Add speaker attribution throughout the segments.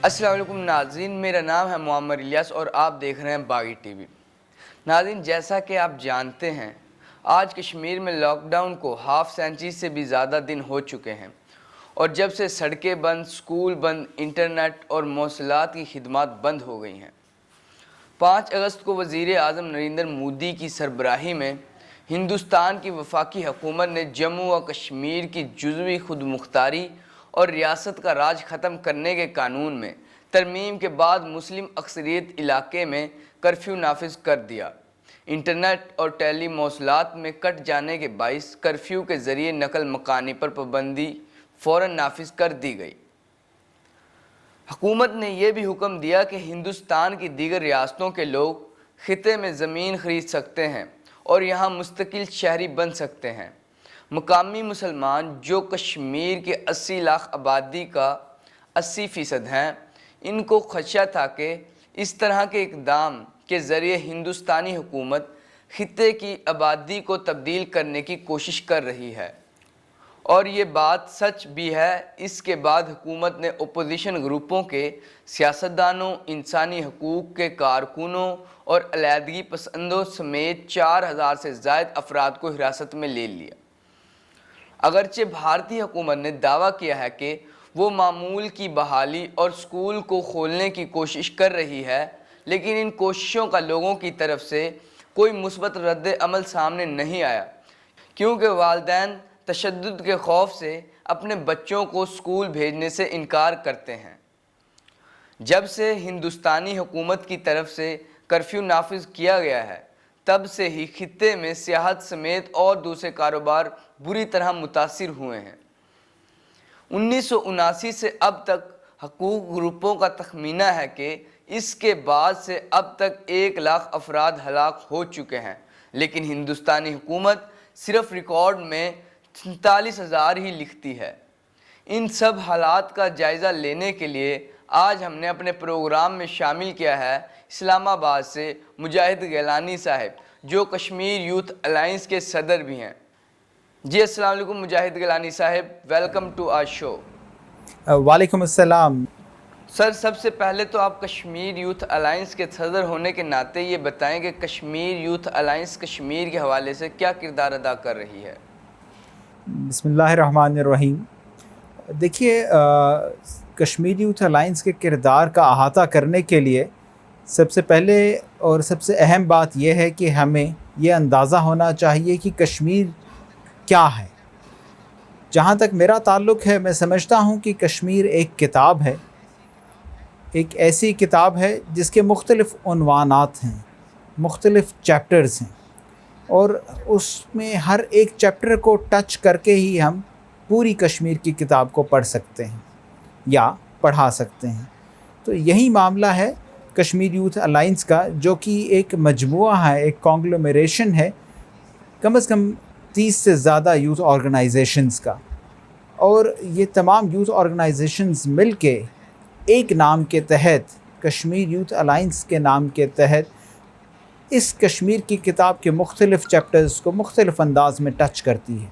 Speaker 1: السلام علیکم ناظرین، میرا نام ہے معمر الیاس اور آپ دیکھ رہے ہیں باغی ٹی وی۔ ناظرین، جیسا کہ آپ جانتے ہیں آج کشمیر میں لاک ڈاؤن کو ہاف سینچری سے بھی زیادہ دن ہو چکے ہیں، اور جب سے سڑکیں بند، سکول بند، انٹرنیٹ اور مواصلات کی خدمات بند ہو گئی ہیں۔ 5 اگست کو وزیر اعظم نریندر مودی کی سربراہی میں ہندوستان کی وفاقی حکومت نے جموں و کشمیر کی جزوی خود مختاری اور ریاست کا راج ختم کرنے کے قانون میں ترمیم کے بعد مسلم اکثریت علاقے میں کرفیو نافذ کر دیا۔ انٹرنیٹ اور ٹیلی مواصلات میں کٹ جانے کے باعث کرفیو کے ذریعے نقل مکانی پر پابندی فوراً نافذ کر دی گئی۔ حکومت نے یہ بھی حکم دیا کہ ہندوستان کی دیگر ریاستوں کے لوگ خطے میں زمین خرید سکتے ہیں اور یہاں مستقل شہری بن سکتے ہیں۔ مقامی مسلمان جو کشمیر کے 80 لاکھ آبادی کا 80% ہیں، ان کو خدشہ تھا کہ اس طرح کے اقدام کے ذریعے ہندوستانی حکومت خطے کی آبادی کو تبدیل کرنے کی کوشش کر رہی ہے، اور یہ بات سچ بھی ہے۔ اس کے بعد حکومت نے اپوزیشن گروپوں کے سیاستدانوں، انسانی حقوق کے کارکنوں اور علیحدگی پسندوں سمیت 4000 سے زائد افراد کو حراست میں لے لیا۔ اگرچہ بھارتی حکومت نے دعویٰ کیا ہے کہ وہ معمول کی بحالی اور سکول کو کھولنے کی کوشش کر رہی ہے، لیکن ان کوششوں کا لوگوں کی طرف سے کوئی مثبت رد عمل سامنے نہیں آیا، کیونکہ والدین تشدد کے خوف سے اپنے بچوں کو سکول بھیجنے سے انکار کرتے ہیں۔ جب سے ہندوستانی حکومت کی طرف سے کرفیو نافذ کیا گیا ہے، تب سے ہی خطے میں سیاحت سمیت اور دوسرے کاروبار بری طرح متاثر ہوئے ہیں۔ 1979 سے اب تک حقوق گروپوں کا تخمینہ ہے کہ اس کے بعد سے اب تک 1 لاکھ افراد ہلاک ہو چکے ہیں، لیکن ہندوستانی حکومت صرف ریکارڈ میں 47,000 ہی لکھتی ہے۔ ان سب حالات کا جائزہ لینے کے لیے آج ہم نے اپنے پروگرام میں شامل کیا ہے اسلام آباد سے مجاہد گیلانی صاحب، جو کشمیر یوتھ الائنس کے صدر بھی ہیں۔ جی السلام علیکم مجاہد گیلانی صاحب، ویلکم ٹو آر شو۔
Speaker 2: وعلیکم السلام
Speaker 1: سر، سب سے پہلے تو آپ کشمیر یوتھ الائنس کے صدر ہونے کے ناطے یہ بتائیں کہ کشمیر یوتھ الائنس کشمیر کے حوالے سے کیا کردار ادا کر رہی ہے؟
Speaker 2: بسم اللہ الرحمن الرحیم۔ دیکھیے، کشمیر یوتھ الائنس کے کردار کا احاطہ کرنے کے لیے سب سے پہلے اور سب سے اہم بات یہ ہے کہ ہمیں یہ اندازہ ہونا چاہیے کہ کشمیر کیا ہے۔ جہاں تک میرا تعلق ہے، میں سمجھتا ہوں کہ کشمیر ایک کتاب ہے، ایک ایسی کتاب ہے جس کے مختلف عنوانات ہیں، مختلف چیپٹرز ہیں، اور اس میں ہر ایک چیپٹر کو ٹچ کر کے ہی ہم پوری کشمیر کی کتاب کو پڑھ سکتے ہیں یا پڑھا سکتے ہیں۔ تو یہی معاملہ ہے کشمیر یوتھ الائنس کا، جو کہ ایک مجموعہ ہے، ایک کانگلومیریشن ہے کم از کم 30 سے زیادہ یوتھ آرگنائزیشنز کا، اور یہ تمام یوتھ آرگنائزیشنز مل کے ایک نام کے تحت، کشمیر یوتھ الائنس کے نام کے تحت، اس کشمیر کی کتاب کے مختلف چیپٹرز کو مختلف انداز میں ٹچ کرتی ہے۔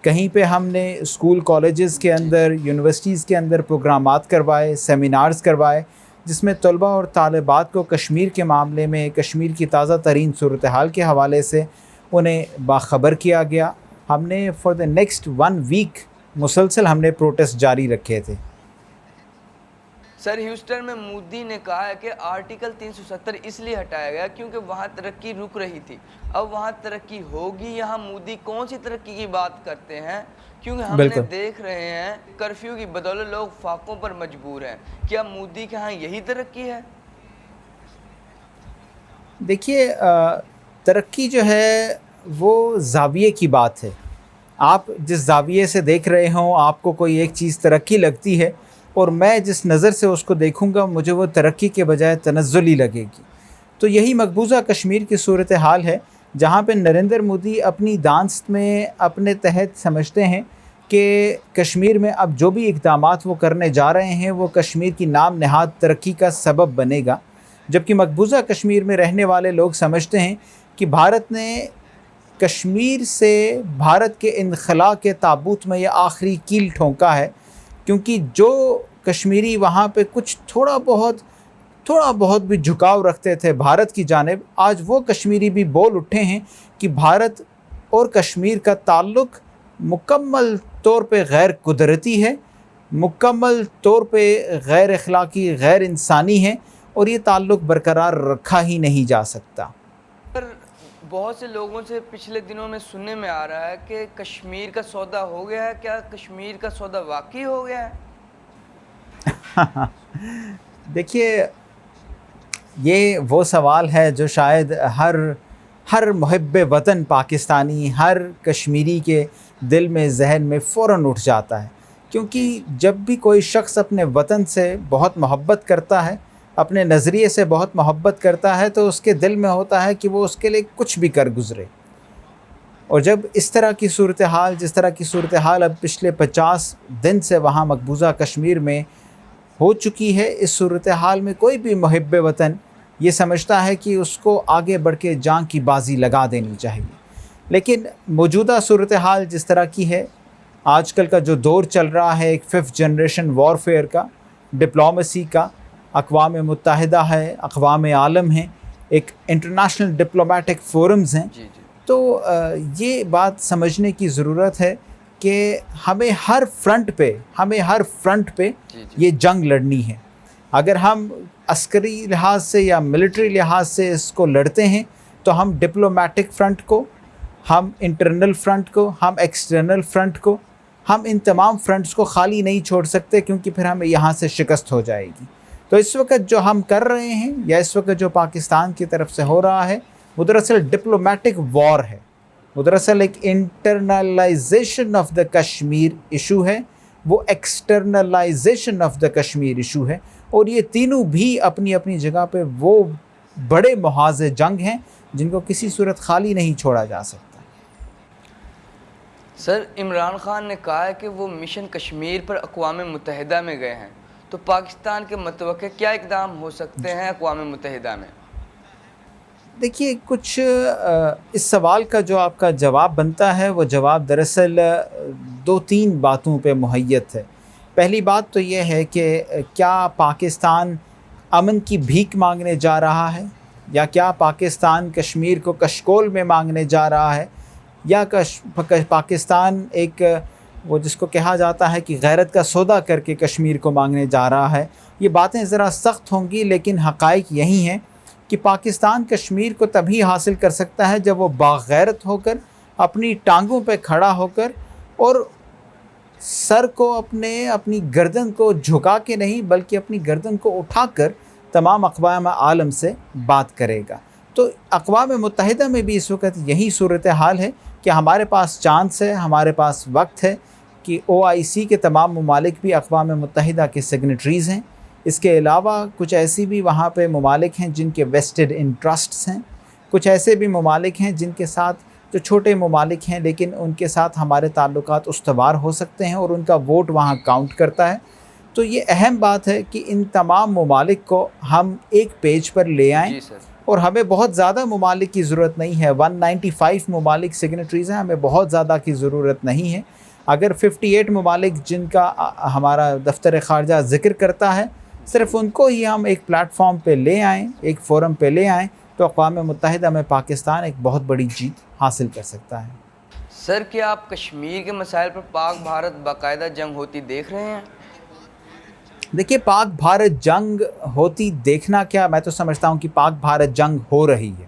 Speaker 2: کہیں پہ ہم نے اسکول کالجز کے اندر، یونیورسٹیز کے اندر پروگرامات کروائے، سیمینارز کروائے، جس میں طلباء اور طالبات کو کشمیر کے معاملے میں، کشمیر کی تازہ ترین صورتحال کے حوالے سے انہیں باخبر کیا گیا۔ ہم نے فار دا نیکسٹ 1 ویک مسلسل ہم نے پروٹیسٹ جاری رکھے تھے۔
Speaker 1: سر، ہیوسٹن میں مودی نے کہا ہے کہ آرٹیکل 370 اس لیے ہٹایا گیا کیونکہ وہاں ترقی رک رہی تھی، اب وہاں ترقی ہوگی۔ یہاں مودی کون سی ترقی کی بات کرتے ہیں؟ کیونکہ ہم نے دیکھ رہے ہیں کرفیو کی بدولت لوگ فاقوں پر مجبور ہیں۔ کیا مودی کے ہاں یہی ترقی ہے؟
Speaker 2: دیکھیے، ترقی جو ہے وہ زاویے کی بات ہے۔ آپ جس زاویے سے دیکھ رہے ہوں، آپ کو کوئی ایک چیز ترقی لگتی ہے، اور میں جس نظر سے اس کو دیکھوں گا مجھے وہ ترقی کے بجائے تنزلی لگے گی۔ تو یہی مقبوضہ کشمیر کی صورتحال ہے، جہاں پہ نریندر مودی اپنی دانست میں اپنے تحت سمجھتے ہیں کہ کشمیر میں اب جو بھی اقدامات وہ کرنے جا رہے ہیں وہ کشمیر کی نام نہاد ترقی کا سبب بنے گا، جبکہ مقبوضہ کشمیر میں رہنے والے لوگ سمجھتے ہیں کہ بھارت نے کشمیر سے بھارت کے انخلا کے تابوت میں یہ آخری کیل ٹھونکا ہے، کیونکہ جو کشمیری وہاں پہ کچھ تھوڑا بہت بھی جھکاؤ رکھتے تھے بھارت کی جانب، آج وہ کشمیری بھی بول اٹھے ہیں کہ بھارت اور کشمیر کا تعلق مکمل طور پہ غیر قدرتی ہے، مکمل طور پہ غیر اخلاقی، غیر انسانی ہے، اور یہ تعلق برقرار رکھا ہی نہیں جا سکتا۔
Speaker 1: پر بہت سے لوگوں سے پچھلے دنوں میں سننے میں آ رہا ہے کہ کشمیر کا سودا ہو گیا ہے، کیا کشمیر کا سودا واقعی ہو گیا ہے؟
Speaker 2: دیکھیے، یہ وہ سوال ہے جو شاید ہر محب وطن پاکستانی، ہر کشمیری کے دل میں، ذہن میں فوراً اٹھ جاتا ہے، کیونکہ جب بھی کوئی شخص اپنے وطن سے بہت محبت کرتا ہے، اپنے نظریے سے بہت محبت کرتا ہے، تو اس کے دل میں ہوتا ہے کہ وہ اس کے لیے کچھ بھی کر گزرے۔ اور جب اس طرح کی صورتحال، جس طرح کی صورتحال اب پچھلے 50 دن سے وہاں مقبوضہ کشمیر میں ہو چکی ہے، اس صورتحال میں کوئی بھی محب وطن یہ سمجھتا ہے کہ اس کو آگے بڑھ کے جان کی بازی لگا دینی چاہیے۔ لیکن موجودہ صورتحال جس طرح کی ہے، آج کل کا جو دور چل رہا ہے ایک 5th جنریشن وارفیئر کا، ڈپلومیسی کا، اقوام متحدہ ہے، اقوام عالم ہیں، ایک انٹرنیشنل ڈپلومیٹک فورمز ہیں، تو یہ بات سمجھنے کی ضرورت ہے کہ ہمیں ہر فرنٹ پہ یہ جنگ لڑنی ہے۔ اگر ہم عسکری لحاظ سے یا ملٹری لحاظ سے اس کو لڑتے ہیں تو ہم ڈپلومیٹک فرنٹ کو، ہم انٹرنل فرنٹ کو، ہم ایکسٹرنل فرنٹ کو، ہم ان تمام فرنٹس کو خالی نہیں چھوڑ سکتے، کیونکہ پھر ہمیں یہاں سے شکست ہو جائے گی۔ تو اس وقت جو ہم کر رہے ہیں، یا اس وقت جو پاکستان کی طرف سے ہو رہا ہے، وہ دراصل ڈپلومیٹک وار ہے، وہ دراصل ایک internalization of the Kashmir issue ہے، وہ externalization of the Kashmir issue ہے، اور یہ تینوں بھی اپنی اپنی جگہ پہ وہ بڑے محاذ جنگ ہیں جن کو کسی صورت خالی نہیں چھوڑا جا سکتا۔
Speaker 1: سر، عمران خان نے کہا ہے کہ وہ مشن کشمیر پر اقوام متحدہ میں گئے ہیں، تو پاکستان کے متوقع کیا اقدام ہو سکتے ہیں اقوام متحدہ میں؟
Speaker 2: دیکھیے، کچھ اس سوال کا جو آپ کا جواب بنتا ہے، وہ جواب دراصل 2-3 باتوں پہ محیط ہے۔ پہلی بات تو یہ ہے کہ کیا پاکستان امن کی بھیک مانگنے جا رہا ہے، یا کیا پاکستان کشمیر کو کشکول میں مانگنے جا رہا ہے، یا پاکستان ایک وہ جس کو کہا جاتا ہے کہ غیرت کا سودا کر کے کشمیر کو مانگنے جا رہا ہے۔ یہ باتیں ذرا سخت ہوں گی، لیکن حقائق یہی ہیں کہ پاکستان کشمیر کو تبھی حاصل کر سکتا ہے جب وہ باغیرت ہو کر، اپنی ٹانگوں پہ کھڑا ہو کر، اور سر کو اپنی گردن کو جھکا کے نہیں بلکہ اپنی گردن کو اٹھا کر تمام اقوام عالم سے بات کرے گا۔ تو اقوام متحدہ میں بھی اس وقت یہی صورتحال ہے کہ ہمارے پاس چانس ہے، ہمارے پاس وقت ہے کہ OIC کے تمام ممالک بھی اقوام متحدہ کے سگنیٹریز ہیں۔ اس کے علاوہ کچھ ایسی بھی وہاں پہ ممالک ہیں جن کے ویسٹڈ انٹرسٹس ہیں، کچھ ایسے بھی ممالک ہیں جن کے ساتھ، جو چھوٹے ممالک ہیں لیکن ان کے ساتھ ہمارے تعلقات استوار ہو سکتے ہیں، اور ان کا ووٹ وہاں کاؤنٹ کرتا ہے۔ تو یہ اہم بات ہے کہ ان تمام ممالک کو ہم ایک پیج پر لے آئیں، اور ہمیں بہت زیادہ ممالک کی ضرورت نہیں ہے۔ 195 ممالک سگنیٹریز ہیں، ہمیں بہت زیادہ کی ضرورت نہیں ہے۔ اگر 58 ممالک جن کا ہمارا دفتر خارجہ ذکر کرتا ہے، صرف ان کو ہی ہم ایک پلیٹ فارم پہ لے آئیں، ایک فورم پہ لے آئیں، تو اقوام متحدہ میں پاکستان ایک بہت بڑی جیت حاصل کر سکتا ہے۔
Speaker 1: سر، کیا آپ کشمیر کے مسائل پر پاک بھارت باقاعدہ جنگ ہوتی دیکھ رہے ہیں؟
Speaker 2: دیکھیے، پاک بھارت جنگ ہوتی دیکھنا کیا، میں تو سمجھتا ہوں کہ پاک بھارت جنگ ہو رہی ہے۔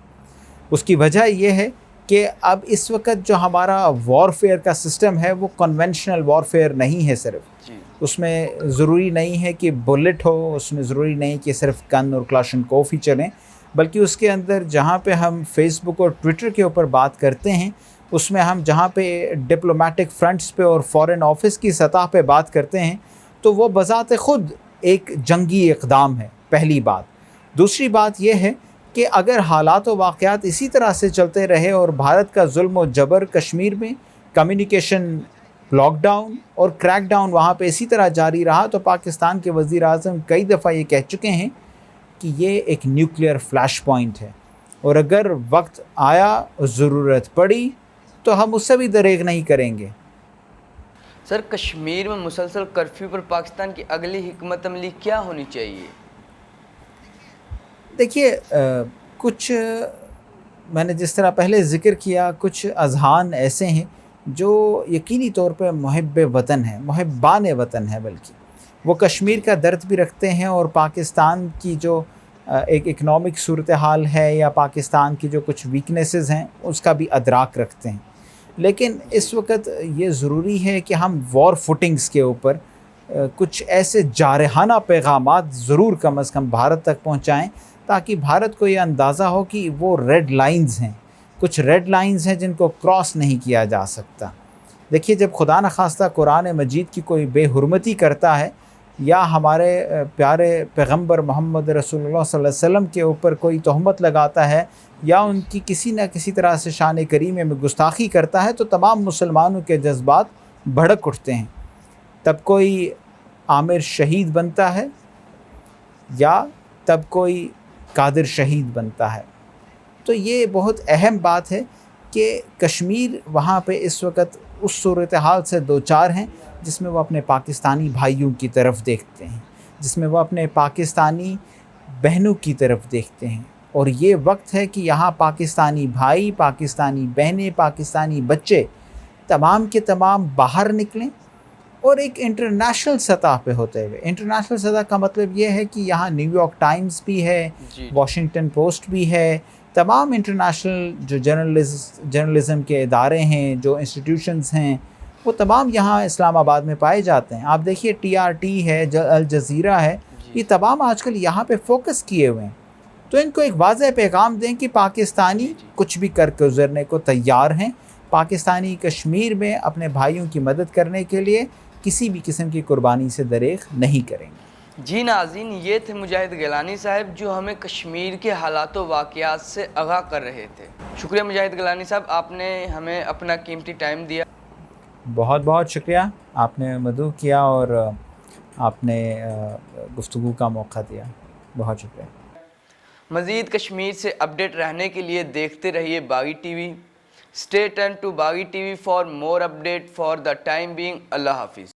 Speaker 2: اس کی وجہ یہ ہے کہ اب اس وقت جو ہمارا وارفیئر کا سسٹم ہے وہ کنونشنل وارفیئر نہیں ہے صرف۔ اس میں ضروری نہیں ہے کہ بلٹ ہو، اس میں ضروری نہیں کہ صرف گن اور کلاشنکوف ہی چلیں، بلکہ اس کے اندر جہاں پہ ہم فیس بک اور ٹویٹر کے اوپر بات کرتے ہیں، اس میں ہم جہاں پہ ڈپلومیٹک فرنٹس پہ اور فارن آفس کی سطح پہ بات کرتے ہیں، تو وہ بذات خود ایک جنگی اقدام ہے، پہلی بات۔ دوسری بات یہ ہے کہ اگر حالات و واقعات اسی طرح سے چلتے رہے اور بھارت کا ظلم و جبر کشمیر میں، کمیونیکیشن لاک ڈاؤن اور کریک ڈاؤن وہاں پہ اسی طرح جاری رہا، تو پاکستان کے وزیر اعظم کئی دفعہ یہ کہہ چکے ہیں کہ یہ ایک نیوکلیئر فلیش پوائنٹ ہے، اور اگر وقت آیا، ضرورت پڑی، تو ہم اس سے بھی دریغ نہیں کریں گے۔
Speaker 1: سر کشمیر میں مسلسل کرفیو پر پاکستان کی اگلی حکمت عملی کیا ہونی چاہیے؟
Speaker 2: دیکھیے کچھ میں نے جس طرح پہلے ذکر کیا، کچھ اذہان ایسے ہیں جو یقینی طور پہ محب وطن ہیں، محبان وطن ہیں، بلکہ وہ کشمیر کا درد بھی رکھتے ہیں اور پاکستان کی جو ایک اکنامک صورتحال ہے یا پاکستان کی جو کچھ ویکنیسز ہیں اس کا بھی ادراک رکھتے ہیں. لیکن اس وقت یہ ضروری ہے کہ ہم وار فوٹنگز کے اوپر کچھ ایسے جارحانہ پیغامات ضرور کم از کم بھارت تک پہنچائیں تاکہ بھارت کو یہ اندازہ ہو کہ وہ ریڈ لائنز ہیں، کچھ ریڈ لائنز ہیں جن کو کراس نہیں کیا جا سکتا. دیکھیے جب خدا نخواستہ قرآن مجید کی کوئی بے حرمتی کرتا ہے یا ہمارے پیارے پیغمبر محمد رسول اللہ صلی اللہ علیہ وسلم کے اوپر کوئی تہمت لگاتا ہے یا ان کی کسی نہ کسی طرح سے شان کریمہ میں گستاخی کرتا ہے تو تمام مسلمانوں کے جذبات بھڑک اٹھتے ہیں. تب کوئی عامر شہید بنتا ہے یا تب کوئی قادر شہید بنتا ہے. تو یہ بہت اہم بات ہے کہ کشمیر وہاں پہ اس وقت اس صورتحال سے دوچار ہیں جس میں وہ اپنے پاکستانی بھائیوں کی طرف دیکھتے ہیں، جس میں وہ اپنے پاکستانی بہنوں کی طرف دیکھتے ہیں. اور یہ وقت ہے کہ یہاں پاکستانی بھائی، پاکستانی بہنیں، پاکستانی بچے تمام کے تمام باہر نکلیں اور ایک انٹرنیشنل سطح پہ ہوتے ہوئے، انٹرنیشنل سطح کا مطلب یہ ہے کہ یہاں نیو یارک ٹائمز بھی ہے، واشنگٹن پوسٹ بھی ہے، تمام انٹرنیشنل جو جرنلزم کے ادارے ہیں، جو انسٹیٹیوشنز ہیں، وہ تمام یہاں اسلام آباد میں پائے جاتے ہیں. آپ دیکھیے TRT ہے، الجزیرہ ہے، یہ تمام آج کل یہاں پہ فوکس کیے ہوئے ہیں. تو ان کو ایک واضح پیغام دیں کہ پاکستانی کچھ بھی کر کے گزرنے کو تیار ہیں. پاکستانی کشمیر میں اپنے بھائیوں کی مدد کرنے کے لیے کسی بھی قسم کی قربانی سے دریغ نہیں کریں گے.
Speaker 1: جی ناظرین، یہ تھے مجاہد گیلانی صاحب جو ہمیں کشمیر کے حالات و واقعات سے آگاہ کر رہے تھے. شکریہ مجاہد گیلانی صاحب، آپ نے ہمیں اپنا قیمتی ٹائم دیا.
Speaker 2: بہت بہت شکریہ، آپ نے مدعو کیا اور آپ نے گفتگو کا موقع دیا. بہت شکریہ.
Speaker 1: مزید کشمیر سے اپڈیٹ رہنے کے لیے دیکھتے رہیے Baghi T V. Stay tuned to Baghi T V for more update. For the time being اللہ حافظ.